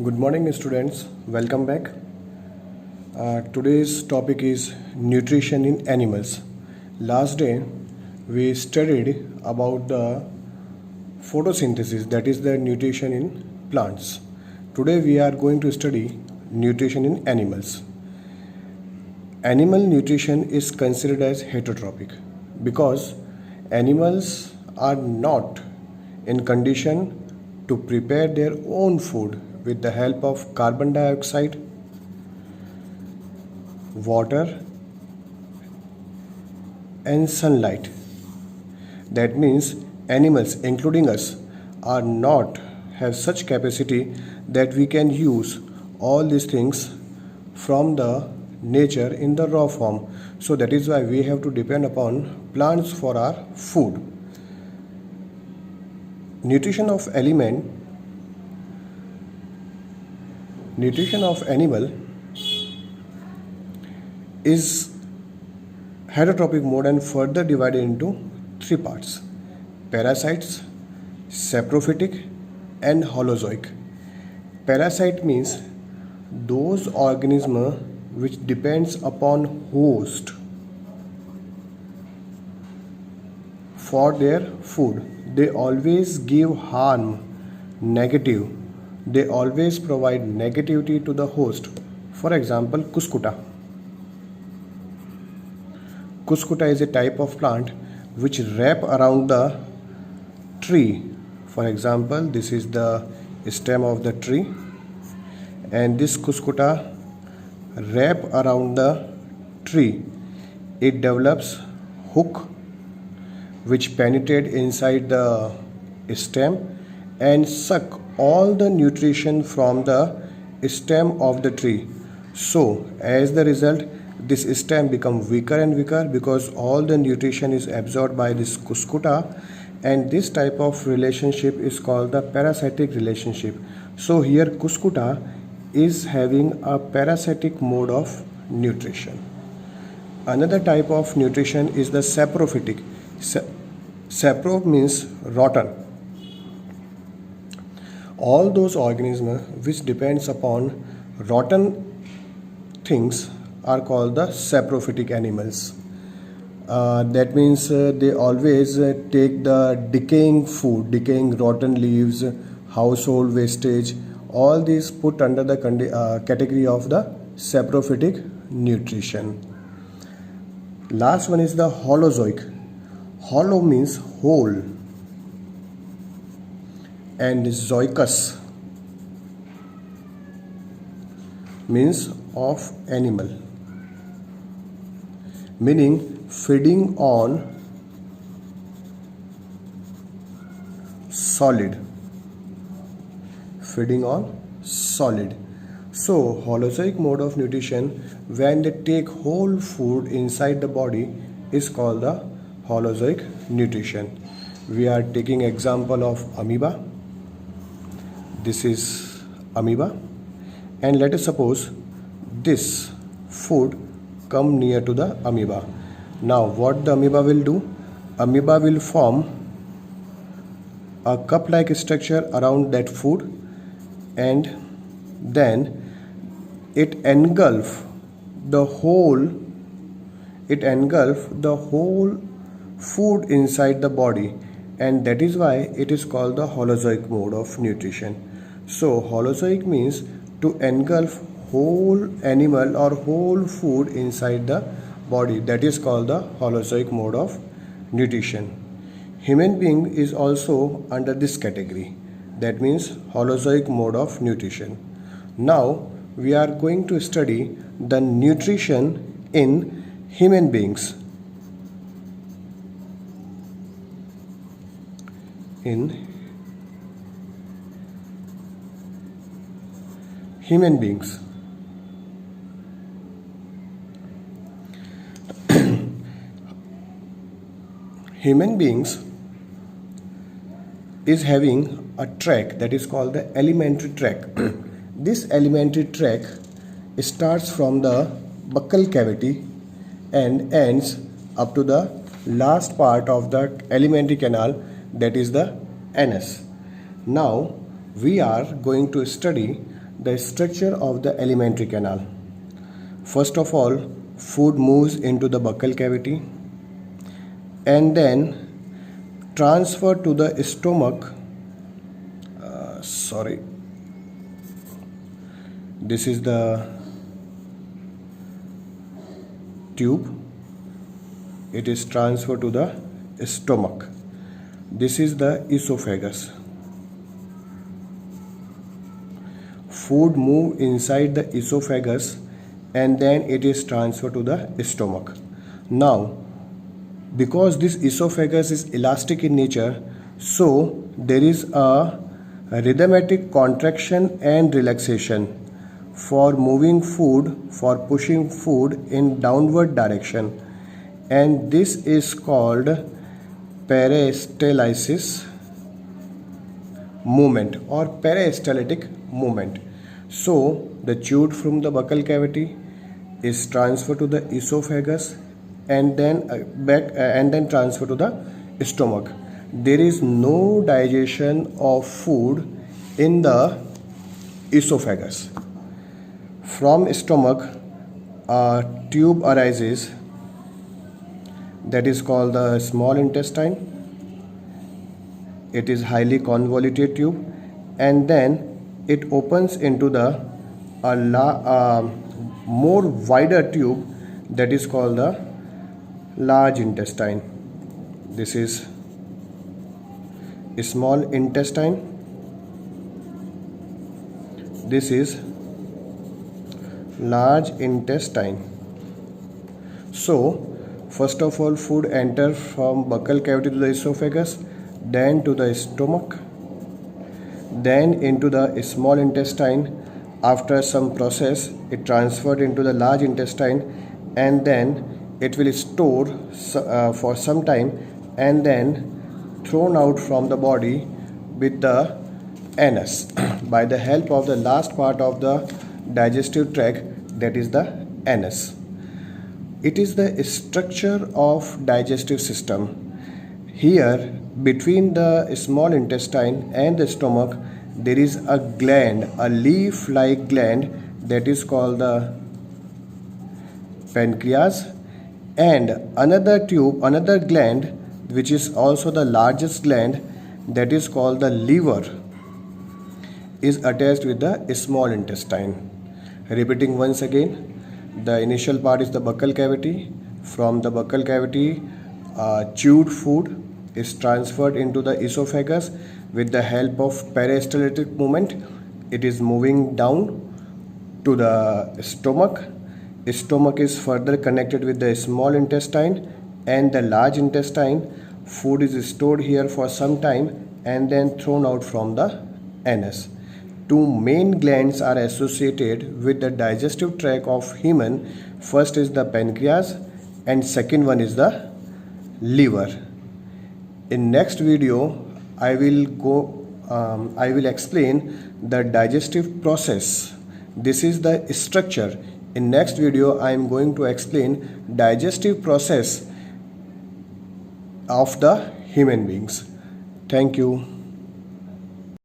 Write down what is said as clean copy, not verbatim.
Good morning, students. Welcome back. Today's topic is nutrition in animals. Last day, we studied about the photosynthesis, that is the nutrition in plants. Today, we are going to study nutrition in animals. Animal nutrition is considered as heterotrophic because animals are not in condition to prepare their own food with the help of carbon dioxide, water, and sunlight. That means animals, including us, are not have such capacity that we can use all these things from the nature in the raw form. So that is why we have to depend upon plants for our food. Nutrition of animal is heterotrophic mode and further divided into three parts: parasites, saprophytic, and holozoic. Parasite means those organisms which depends upon host for their food. They always give harm, negative. They always provide negativity to the host. For example, cuscuta. Cuscuta is a type of plant which wrap around the tree. For example, this is the stem of the tree, and this cuscuta wrap around the tree. It develops hook which penetrate inside the stem and suck all the nutrition from the stem of the tree. So as the result, this stem become weaker and weaker because all the nutrition is absorbed by this cuscuta, and this type of relationship is called the parasitic relationship. So here cuscuta is having a parasitic mode of nutrition. Another type of nutrition is the saprophytic. Sapro means rotten. All those organisms which depends upon rotten things are called the saprophytic animals. That means they always take the decaying food, decaying rotten leaves, household wastage, all these put under the category of the saprophytic nutrition. Last one is the holozoic. Holo means whole, and zoicus means of animal, meaning feeding on solid. So holozoic mode of nutrition, when they take whole food inside the body, is called the holozoic nutrition. We are taking example of amoeba. This is amoeba, and let us suppose this food come near to the amoeba. Now what the amoeba will do? Amoeba will form a cup-like structure around that food, and then it engulf the whole food inside the body, and that is why it is called the holozoic mode of nutrition. So holozoic means to engulf whole animal or whole food inside the body. That is called the holozoic mode of nutrition. Human being is also under this category. That means holozoic mode of nutrition. Now we are going to study the nutrition in human beings. In human beings. Human beings is having a tract that is called the alimentary tract. This alimentary tract starts from the buccal cavity and ends up to the last part of the alimentary canal, that is the anus. Now we are going to study the structure of the alimentary canal. First of all, food moves into the buccal cavity and then transferred to the stomach. This is the tube. It is transferred to the stomach. This is the esophagus. Food move inside the esophagus and then it is transferred to the stomach. Now, because this esophagus is elastic in nature, so there is a rhythmic contraction and relaxation for moving food, for pushing food in downward direction, and this is called peristalsis movement or peristaltic movement. So the chewed from the buccal cavity is transferred to the esophagus and then transferred to the stomach. There is no digestion of food in the esophagus. From stomach, a tube arises that is called the small intestine. It is highly convoluted tube, and then it opens into the more wider tube that is called the large intestine. This is small intestine. This is large intestine. So first of all, food enters from buccal cavity to the esophagus, then to the stomach, then into the small intestine. After some process, it transferred into the large intestine, and then it will store for some time and then thrown out from the body with the anus by the help of the last part of the digestive tract, that is the anus. It is the structure of digestive system. Here between the small intestine and the stomach there is a gland, a leaf-like gland, that is called the pancreas, and another gland which is also the largest gland, that is called the liver, is attached with the small intestine. Repeating once again, the initial part is the buccal cavity. From the buccal cavity, chewed food is transferred into the esophagus with the help of peristaltic movement. It is moving down to the stomach. Stomach is further connected with the small intestine and the large intestine. Food is stored here for some time and then thrown out from the anus. Two main glands are associated with the digestive tract of human. First is the pancreas and second one is the liver. In next video I will explain the digestive process. This is the structure. In next video I am going to explain digestive process of the human beings. Thank you.